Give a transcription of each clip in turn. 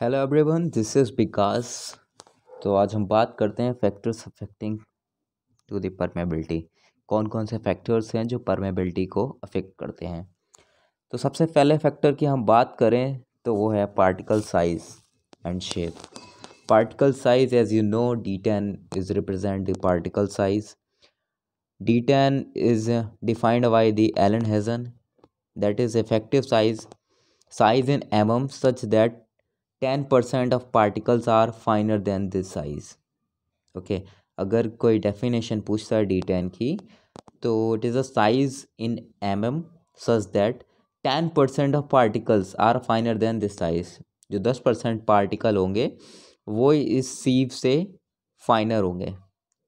Hello everyone, this is Vikas. तो आज हम बात करते हैं factors affecting to the permeability. कौन कौन से फैक्टर्स हैं जो परमेबिलिटी को अफेक्ट करते हैं। तो सबसे पहले फैक्टर की हम बात करें तो वो है particle size and shape. Particle size, as you know, D10 is represent the particle size. D10 is defined by the Allen-Hazen, that is effective size in mm such that 10% of particles are finer than this size. Okay, अगर कोई definition पूछता है D10 की, तो it is a size in mm such that 10% of particles are finer than this size. जो 10% particle होंगे वो इस सीप से फाइनर होंगे,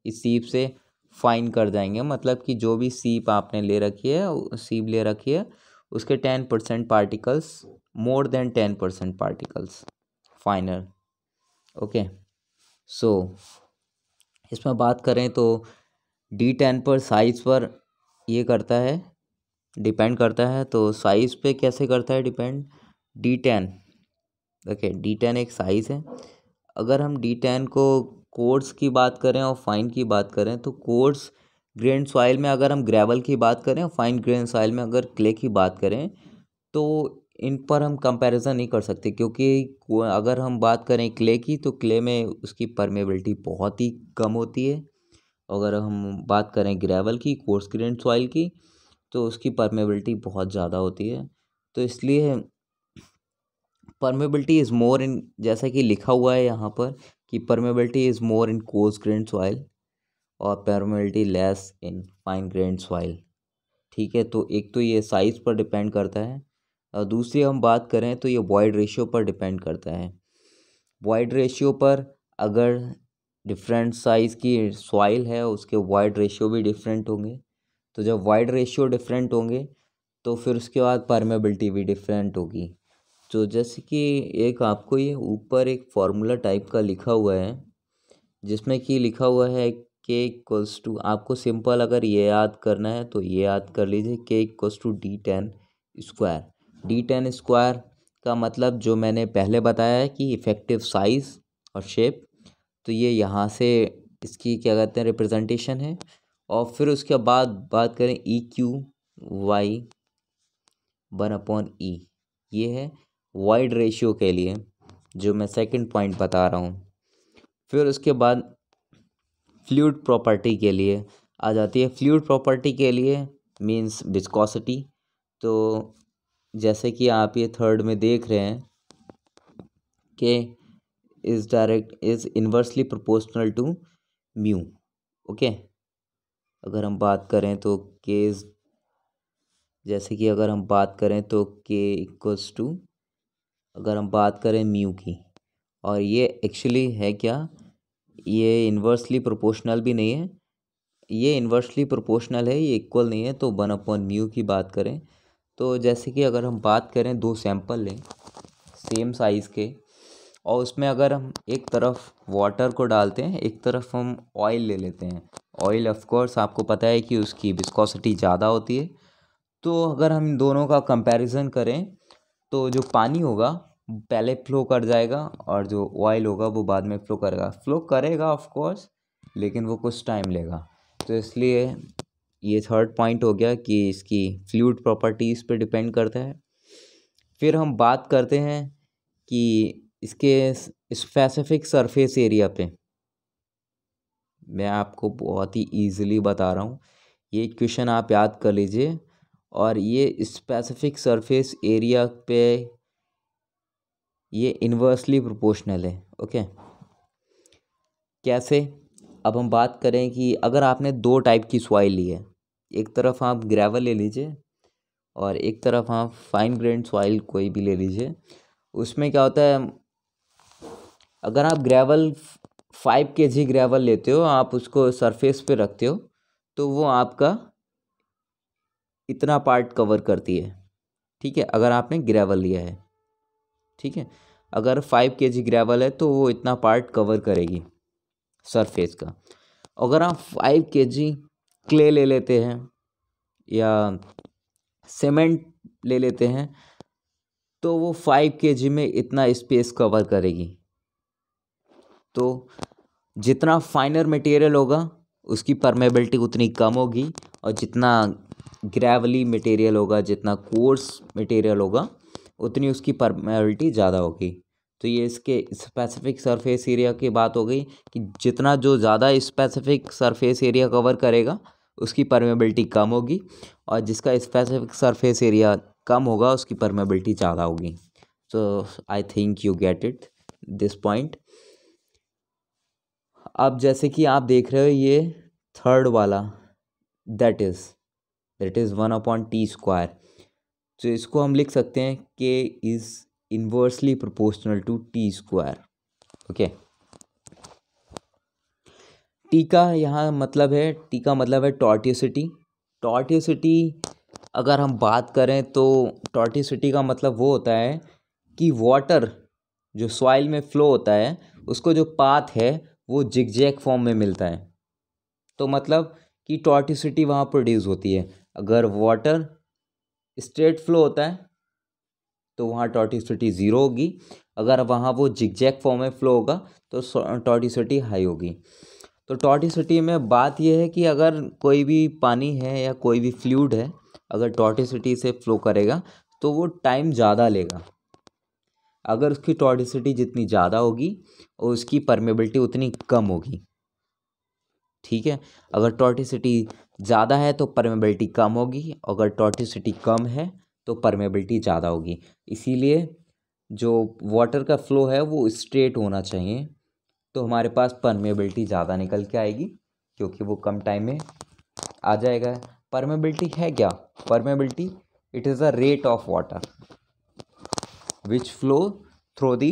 इस सीप से फाइन कर जाएंगे। मतलब कि जो भी सीप आपने ले रखी है, सीप ले रखी है, उसके 10% particles, more than 10% particles finer. Okay, so इसमें बात करें तो D10 पर साइज़ पर ये करता है, डिपेंड करता है। तो साइज़ पे कैसे करता है डिपेंड? D10, ओके, D10 एक साइज़ है। अगर हम D10 को कोर्स की बात करें और फाइन की बात करें, तो कोर्स ग्रेन सॉइल में अगर हम ग्रेवल की बात करें और फाइन ग्रेन सॉइल में अगर क्ले की बात करें, तो इन पर हम कंपैरिजन नहीं कर सकते। क्योंकि अगर हम बात करें क्ले की, तो क्ले में उसकी परमेबिलिटी बहुत ही कम होती है। अगर हम बात करें ग्रेवल की, कोर्स ग्रेन सॉइल की, तो उसकी परमेबिलिटी बहुत ज़्यादा होती है। तो इसलिए परमेबिलिटी इज़ मोर इन, जैसा कि लिखा हुआ है यहाँ पर कि permeability is more in coarse grain soil और permeability less in fine grain soil. ठीक है, तो एक तो ये साइज़ पर डिपेंड करता है, और दूसरी हम बात करें तो ये वॉइड रेशियो पर डिपेंड करता है। वॉइड रेशियो पर, अगर डिफरेंट साइज़ की सॉइल है, उसके वॉइड रेशियो भी डिफरेंट होंगे। तो जब वॉइड रेशियो डिफरेंट होंगे तो फिर उसके बाद परमेबिलिटी भी डिफरेंट होगी। तो जैसे कि एक आपको ये ऊपर एक फार्मूला टाइप का लिखा हुआ है, जिसमें कि लिखा हुआ है K=, आपको सिंपल अगर ये याद करना है तो ये याद कर लीजिए, K=D10 स्क्वायर। D10 स्क्वायर का मतलब जो मैंने पहले बताया है कि इफ़ेक्टिव साइज़ और शेप, तो ये यहाँ से इसकी क्या कहते हैं रिप्रेजेंटेशन है। और फिर उसके बाद बात करें EQ/Y 1/E, ये है वॉइड रेशियो के लिए, जो मैं सेकंड पॉइंट बता रहा हूँ। फिर उसके बाद फ्लूइड प्रॉपर्टी के लिए आ जाती है। फ्लूइड प्रॉपर्टी के लिए मींस विस्कोसिटी। तो जैसे कि आप ये थर्ड में देख रहे हैं कि is inversely proportional to mu. Okay, अगर हम बात करें तो केज, जैसे कि अगर हम बात करें तो K=, अगर हम बात करें म्यू की, और ये एक्चुअली है क्या, ये इन्वर्सली प्रोपोर्शनल भी नहीं है, ये इन्वर्सली प्रोपोर्शनल है, ये इक्वल नहीं है। तो 1/म्यू की बात करें तो जैसे कि अगर हम बात करें, दो सैंपल लें सेम साइज़ के, और उसमें अगर हम एक तरफ वाटर को डालते हैं, एक तरफ हम ऑयल ले लेते हैं। ऑयल ऑफ कोर्स आपको पता है कि उसकी विस्कोसिटी ज़्यादा होती है। तो अगर हम दोनों का कंपैरिजन करें तो जो पानी होगा पहले फ्लो कर जाएगा, और जो ऑयल होगा वो बाद में फ्लो करेगा ऑफ कोर्स, लेकिन वो कुछ टाइम लेगा। तो इसलिए ये थर्ड पॉइंट हो गया कि इसकी फ्लूइड प्रॉपर्टीज़ पे डिपेंड करता है। फिर हम बात करते हैं कि इसके स्पेसिफिक सरफेस एरिया पे, मैं आपको बहुत ही ईजिली बता रहा हूँ, ये क्वेश्चन आप याद कर लीजिए। और ये स्पेसिफिक सरफेस एरिया पे ये इन्वर्सली प्रोपोर्शनल है। ओके, कैसे? अब हम बात करें कि अगर आपने दो टाइप की सॉइल ली है, एक तरफ आप ग्रेवल ले लीजिए और एक तरफ आप फाइन ग्रेन सॉइल कोई भी ले लीजिए। उसमें क्या होता है, अगर आप ग्रेवल 5 kg ग्रेवल लेते हो, आप उसको सरफेस पे रखते हो, तो वो आपका इतना पार्ट कवर करती है। ठीक है, अगर आपने ग्रेवल लिया है, ठीक है, अगर 5 kg ग्रेवल है तो वो इतना पार्ट कवर करेगी सरफेस का। अगर आप 5 kg क्ले ले लेते हैं या सीमेंट ले लेते हैं, तो वो 5 kg में इतना स्पेस कवर करेगी। तो जितना फाइनर मटेरियल होगा उसकी परमेबिलिटी उतनी कम होगी, और जितना ग्रेवली मटेरियल होगा, जितना कोर्स मटेरियल होगा, उतनी उसकी परमेबिलिटी ज़्यादा होगी। तो ये इसके स्पेसिफिक सरफेस एरिया की बात हो गई कि जितना जो ज़्यादा स्पेसिफिक सरफेस एरिया कवर करेगा उसकी परमेबिलिटी कम होगी, और जिसका स्पेसिफिक सरफेस एरिया कम होगा उसकी परमेबिलिटी ज़्यादा होगी। So I think you get it this point. अब जैसे कि आप देख रहे हो ये थर्ड वाला, दैट इज़ 1/t²। तो इसको हम लिख सकते हैं k is inversely proportional to t²। Okay, T का यहाँ मतलब है, टी का मतलब है टॉर्टियोसिटी। टॉर्टियोसिटी अगर हम बात करें तो टॉर्टियोसिटी का मतलब वो होता है कि वाटर जो सॉइल में फ्लो होता है उसको जो पाथ है वो जिगजैग फॉर्म में मिलता है। तो मतलब कि टॉर्टियोसिटी वहाँ प्रोड्यूस होती है। अगर वाटर स्ट्रेट फ्लो होता है तो वहाँ टॉर्टियोसिटी ज़ीरो होगी, अगर वहाँ वो जिगजैग फॉर्म में फ्लो होगा तो टॉर्टियोसिटी हाई होगी। तो टॉर्टियोसिटी में बात यह है कि अगर कोई भी पानी है या कोई भी फ्लूइड है, अगर टॉर्टियोसिटी से फ्लो करेगा तो वो टाइम ज़्यादा लेगा। अगर उसकी टॉर्टियोसिटी जितनी ज़्यादा होगी और उसकी परमेबिलिटी उतनी कम होगी। ठीक है, अगर टॉर्टियोसिटी ज़्यादा है तो परमेबिलिटी कम होगी, अगर टॉर्टियोसिटी कम है तो परमेबिलिटी ज़्यादा होगी। इसीलिए जो वाटर का फ्लो है वो स्ट्रेट होना चाहिए, तो हमारे पास परमेबिलिटी ज़्यादा निकल के आएगी क्योंकि वो कम टाइम में आ जाएगा। परमेबिलिटी है क्या? Permeability it is a rate of water which flow through the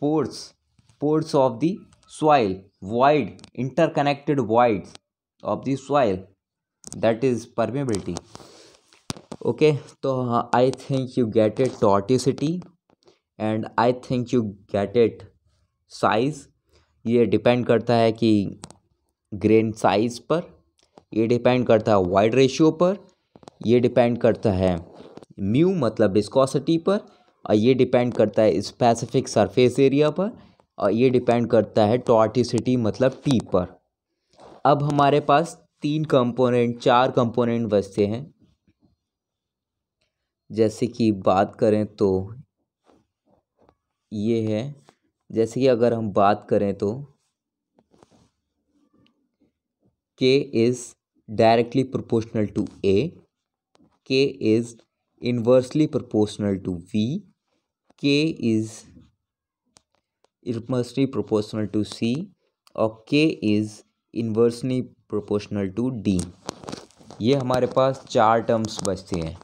pores of the soil, void, interconnected voids of the soil, that is permeability. Okay, तो I think you get it tortuosity and I think you get it size. ये depend करता है कि grain size पर, ये depend करता है void ratio पर, ये डिपेंड करता है म्यू मतलब विस्कोसिटी पर, और ये डिपेंड करता है स्पेसिफिक सरफेस एरिया पर, और ये डिपेंड करता है टॉर्टियोसिटी मतलब टी पर। अब हमारे पास 4 कंपोनेंट बचते हैं। जैसे कि बात करें तो ये है, जैसे कि अगर हम बात करें तो K is directly proportional to A, K is inversely proportional to V, K is inversely proportional to C, और K is inversely proportional to D। ये हमारे पास 4 टर्म्स बचते हैं।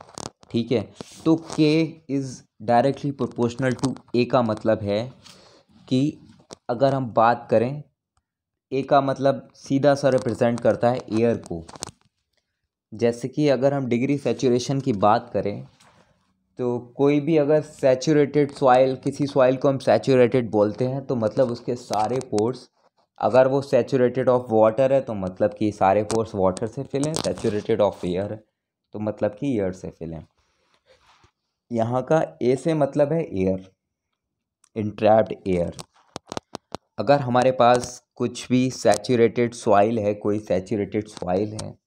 ठीक है, तो K is directly proportional to A का मतलब है कि अगर हम बात करें, A का मतलब सीधा सा रिप्रेजेंट करता है एयर को। जैसे कि अगर हम डिग्री सैचुरेशन की बात करें तो कोई भी अगर सैचुरेटेड सॉइल, किसी सॉइल को हम सैचुरेटेड बोलते हैं तो मतलब उसके सारे पोर्स, अगर वो सैचुरेटेड ऑफ वाटर है तो मतलब कि सारे पोर्स वाटर से फिल हैं, सैचुरेटेड ऑफ एयर है तो मतलब कि एयर से फिल हैं। यहाँ का ए से मतलब है एयर, इंट्रैप्ड एयर। अगर हमारे पास कुछ भी सैचुरेटेड सॉइल है, कोई सैचुरेटेड सॉइल है,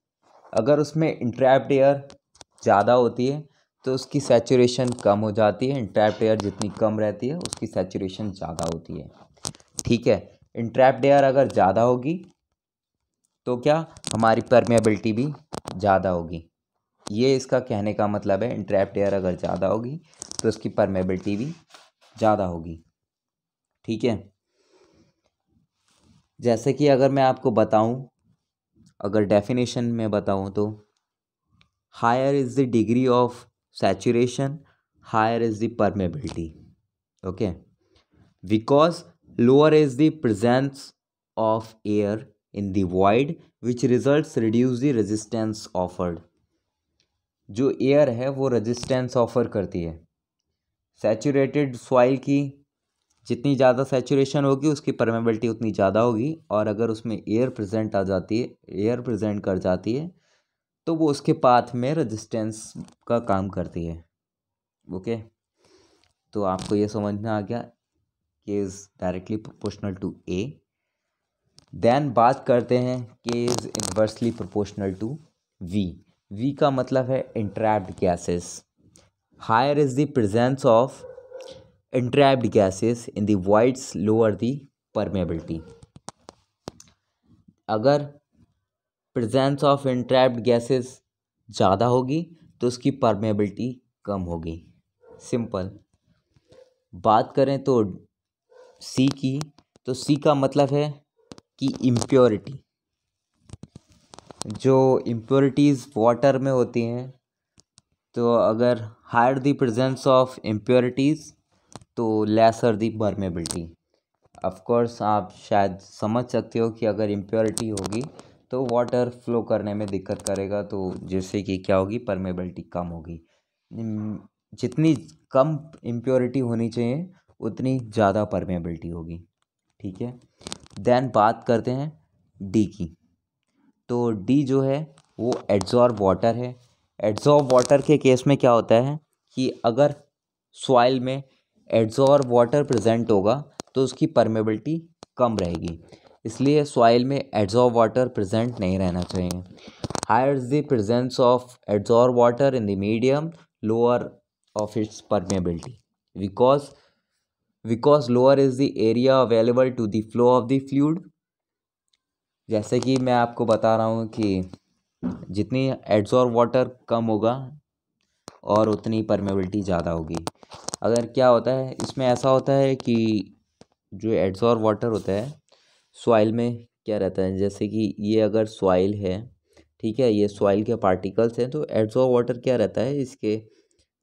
अगर उसमें इंट्रैप्ड एयर ज़्यादा होती है तो उसकी सैचुरेशन कम हो जाती है। इंट्रैप्ड एयर जितनी कम रहती है उसकी सैचुरेशन ज़्यादा होती है। ठीक है, इंट्रैप्ड एयर अगर ज़्यादा होगी तो क्या हमारी परमेबिलिटी भी ज़्यादा होगी। ये इसका कहने का मतलब है, इंट्रैप्ड एयर अगर ज़्यादा होगी तो उसकी परमेबिलिटी भी ज़्यादा होगी। ठीक है, जैसे कि अगर मैं आपको बताऊं, अगर डेफिनेशन में बताऊं तो higher is the degree of saturation, higher is the permeability. Okay, because lower is the presence of air in the void which results reduce the resistance offered. जो एयर है वो रेजिस्टेंस ऑफर करती है। Saturated soil की जितनी ज़्यादा saturation होगी उसकी परमेबिलिटी उतनी ज़्यादा होगी, और अगर उसमें एयर प्रेजेंट आ जाती है, एयर प्रेजेंट कर जाती है तो वो उसके पाथ में रेजिस्टेंस का काम करती है। ओके, तो आपको ये समझ में आ गया K is directly proportional to A. Then बात करते हैं K is inversely proportional to V. V का मतलब है entrapped gases. Higher is the presence of entrapped gases in the voids, lower the permeability। अगर प्रेजेंस ऑफ entrapped gases ज़्यादा होगी तो उसकी permeability कम होगी। सिंपल। बात करें तो सी की, तो सी का मतलब है कि इम्प्योरिटी, जो इम्प्योरिटीज़ वाटर में होती हैं, तो अगर higher the presence of impurities तो लेसर दी परमेबिलिटी। ऑफकोर्स आप शायद समझ सकते हो कि अगर इम्प्योरिटी होगी तो वाटर फ्लो करने में दिक्कत करेगा, तो जिससे कि क्या होगी, परमेबिलिटी कम होगी। जितनी कम इम्प्योरिटी होनी चाहिए उतनी ज़्यादा परमेबिलिटी होगी। ठीक है। देन बात करते हैं डी की। तो डी जो है वो एड्जॉर्ब वाटर है। एड्जॉर्ब वाटर के केस में क्या होता है कि अगर सॉइल में एड्जॉर्ब वाटर प्रेजेंट होगा तो उसकी परमेबिलिटी कम रहेगी, इसलिए सॉइल में एड्जॉर्ब वाटर प्रेजेंट नहीं रहना चाहिए। Higher the presence of adsorbed water in the medium, lower of its permeability, because lower is the area available to the flow of the fluid. जैसे कि मैं आपको बता रहा हूँ कि जितनी एड्जॉर्ब वाटर कम होगा और उतनी परमेबिलिटी ज़्यादा होगी। अगर क्या होता है इसमें, ऐसा होता है कि जो एड्जॉर्ब वाटर होता है सॉइल में क्या रहता है, जैसे कि ये अगर सॉइल है, ठीक है, ये सॉइल के पार्टिकल्स हैं, तो एड्जॉर्ब वाटर क्या रहता है, इसके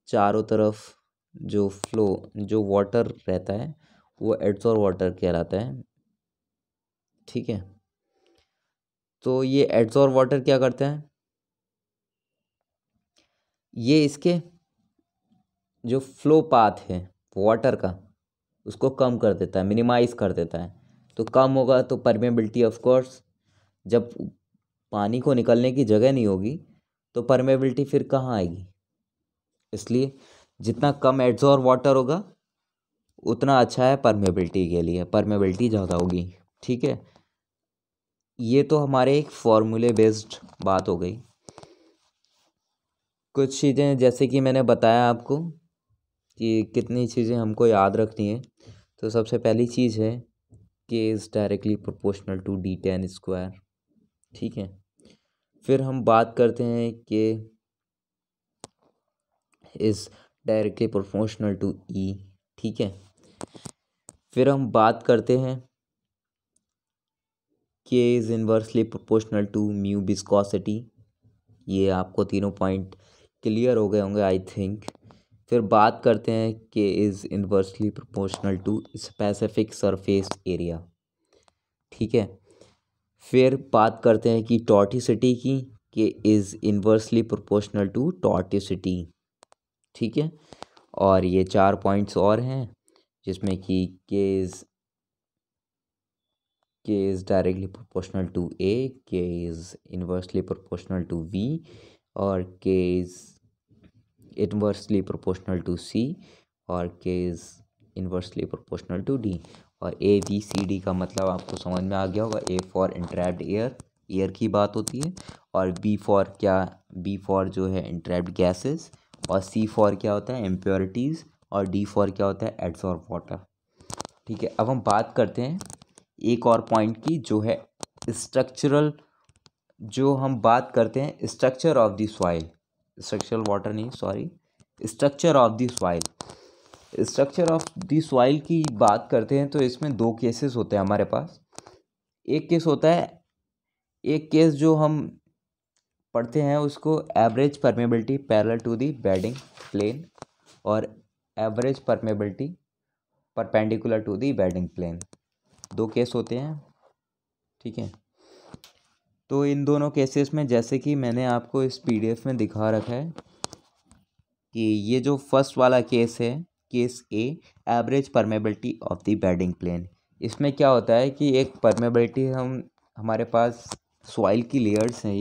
चारों तरफ जो फ्लो जो वाटर रहता है वो एड्जॉर्ब वाटर कहलाता है। ठीक है। तो ये एड्जॉर्ब वाटर क्या करते हैं, ये इसके जो फ्लो पाथ है वाटर का उसको कम कर देता है, मिनिमाइज़ कर देता है। तो कम होगा तो परमेबिलिटी, ऑफ कोर्स जब पानी को निकलने की जगह नहीं होगी तो परमेबिलिटी फिर कहाँ आएगी। इसलिए जितना कम एड्जॉर्ब वाटर होगा उतना अच्छा है परमेबिलिटी के लिए, परमेबिलिटी ज़्यादा होगी। ठीक है। ये तो हमारे एक फॉर्मूले बेस्ड बात हो गई। कुछ चीज़ें जैसे कि मैंने बताया आपको कि कितनी चीज़ें हमको याद रखनी है। तो सबसे पहली चीज़ है K is directly proportional to D ten square. ठीक है। फिर हम बात करते हैं कि is directly proportional to E. ठीक है। फिर हम बात करते हैं K is inversely proportional to mu viscosity. ये आपको तीनों पॉइंट क्लियर हो गए होंगे आई थिंक। फिर बात करते हैं K is inversely proportional to specific surface area. ठीक है। फिर बात करते हैं कि टॉर्टिसिटी की, के इज़ इन्वर्सली प्रोपोर्शनल टू टॉर्टिसिटी। ठीक है। और ये 4 पॉइंट्स और हैं जिसमें कि K is directly proportional to A, K is inversely proportional to V, और K is inversely proportional to C, और K is inversely proportional to D. और ए बी सी डी का मतलब आपको समझ में आ गया होगा। ए फॉर इंट्रैप्ड एयर, एयर की बात होती है, और बी फॉर क्या, बी फॉर जो है इंट्रैप्ड गैसेस, और सी फॉर क्या होता है, इम्प्योरिटीज़, और डी फॉर क्या होता है, एड्सॉर्ब वाटर। ठीक है। अब हम बात करते हैं एक और पॉइंट की, जो है स्ट्रक्चरल, जो हम बात करते हैं structure of the soil, structural water नहीं, sorry, structure of the soil. Structure of the soil की बात करते हैं तो इसमें 2 केसेस होते हैं हमारे पास। एक केस होता है, एक केस जो हम पढ़ते हैं उसको average permeability parallel to the bedding plane, और average permeability perpendicular to the bedding plane. 2 case होते हैं। ठीक है। तो इन दोनों केसेस में जैसे कि मैंने आपको इस पीडीएफ में दिखा रखा है कि ये जो फर्स्ट वाला केस है, case A, average permeability of the bedding plane. इसमें क्या होता है कि एक परमेबिलिटी हमारे पास सॉइल की लेयर्स हैं,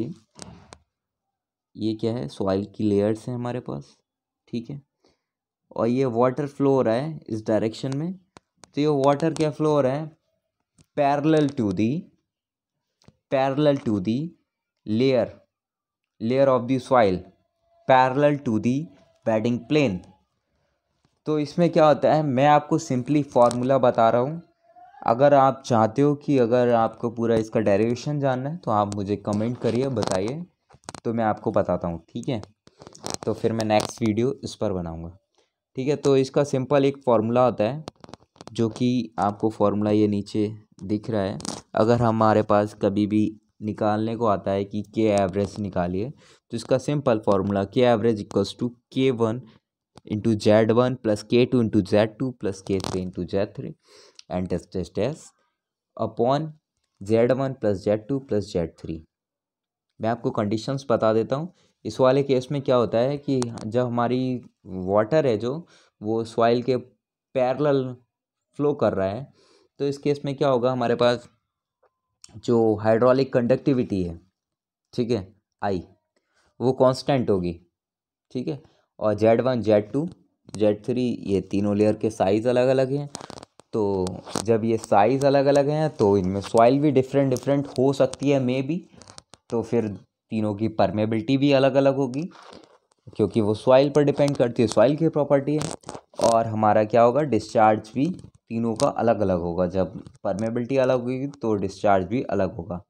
ये क्या है, सॉइल की लेयर्स हैं हमारे पास। ठीक है। और ये वाटर फ्लो हो रहा है इस डायरेक्शन में, तो ये वाटर क्या फ्लो हो रहा है parallel to the layer of the soil, parallel to the bedding plane. तो इसमें क्या होता है, मैं आपको सिंपली फॉर्मूला बता रहा हूँ। अगर आप चाहते हो कि अगर आपको पूरा इसका डेरिवेशन जानना है तो आप मुझे कमेंट करिए, बताइए, तो मैं आपको बताता हूँ, ठीक है। तो फिर मैं नेक्स्ट वीडियो इस पर बनाऊँगा, ठीक है। तो इसका सिंपल एक फार्मूला होता है, जो कि आपको फार्मूला ये नीचे दिख रहा है। अगर हमारे पास कभी भी निकालने को आता है कि के एवरेज निकालिए, तो इसका simple formula K average equals to K1 into Z1 plus K2 into Z2 plus K3 into Z3 and test upon Z1 plus Z2 plus Z3। मैं आपको कंडीशंस बता देता हूँ। इस वाले केस में क्या होता है कि जब हमारी वाटर है जो वो सॉइल के पैरेलल फ्लो कर रहा है, तो इस केस में क्या होगा, हमारे पास जो हाइड्रोलिक कंडक्टिविटी है, ठीक है, आई, वो कांस्टेंट होगी, ठीक है। और Z1 Z2 Z3 ये तीनों लेयर के साइज़ अलग अलग हैं। तो जब ये साइज़ अलग अलग हैं तो इनमें सॉइल भी डिफरेंट हो सकती है मे बी, तो फिर तीनों की परमेबिलिटी भी अलग अलग होगी, क्योंकि वो सॉइल पर डिपेंड करती है, सॉइल की प्रॉपर्टी है। और हमारा क्या होगा, डिस्चार्ज भी तीनों का अलग अलग होगा। जब परमेबिलिटी अलग होगी तो डिस्चार्ज भी अलग होगा।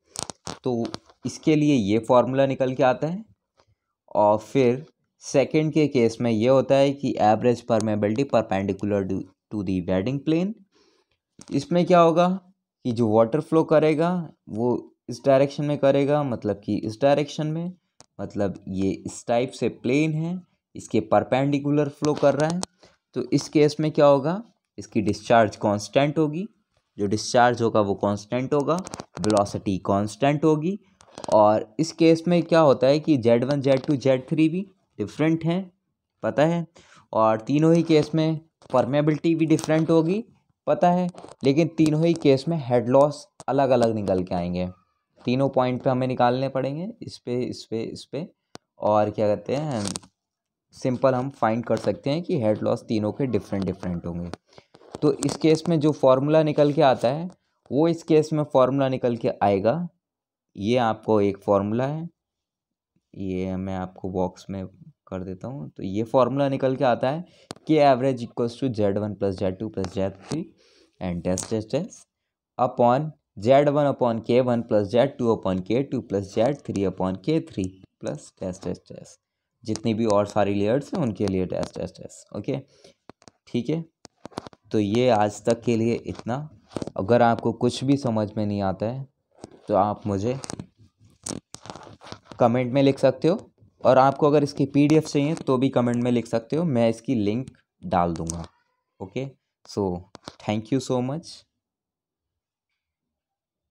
तो इसके लिए ये फॉर्मूला निकल के आता है। और फिर सेकंड के केस में ये होता है कि average permeability perpendicular to the bedding plane. इसमें क्या होगा कि जो वाटर फ्लो करेगा वो इस डायरेक्शन में करेगा, मतलब कि इस डायरेक्शन में, मतलब ये इस टाइप से प्लेन है, इसके परपेंडिकुलर फ्लो कर रहा है। तो इस केस में क्या होगा, इसकी डिस्चार्ज कांस्टेंट होगी, जो डिस्चार्ज होगा वो कांस्टेंट होगा, वेलोसिटी कांस्टेंट होगी। और इस केस में क्या होता है कि Z1 Z2 Z3 भी डिफरेंट हैं, पता है, और तीनों ही केस में परमेबिलिटी भी डिफरेंट होगी, पता है। लेकिन तीनों ही केस में हेड लॉस अलग अलग निकल के आएंगे। तीनों पॉइंट पे हमें निकालने पड़ेंगे, इस पे और क्या कहते हैं, सिंपल हम फाइंड कर सकते हैं कि हेड लॉस तीनों के डिफरेंट होंगे। तो इस केस में जो फॉर्मूला निकल के आता है वो इस केस में फॉर्मूला निकल के आएगा। ये आपको एक फॉर्मूला है, ये मैं आपको बॉक्स में कर देता हूँ। तो ये फॉर्मूला निकल के आता है कि average equals to Z1 plus Z2 plus Z3 and test upon Z1 upon K1 plus Z2 upon K2 plus Z3 upon K3 plus test. जितनी भी और सारी लेयर्स हैं उनके लिए टेस्ट। ओके, ठीक है। तो ये आज तक के लिए इतना। अगर आपको कुछ भी समझ में नहीं आता है तो आप मुझे कमेंट में लिख सकते हो, और आपको अगर इसकी PDF चाहिए तो भी कमेंट में लिख सकते हो, मैं इसकी लिंक डाल दूँगा। Okay, so thank you so much.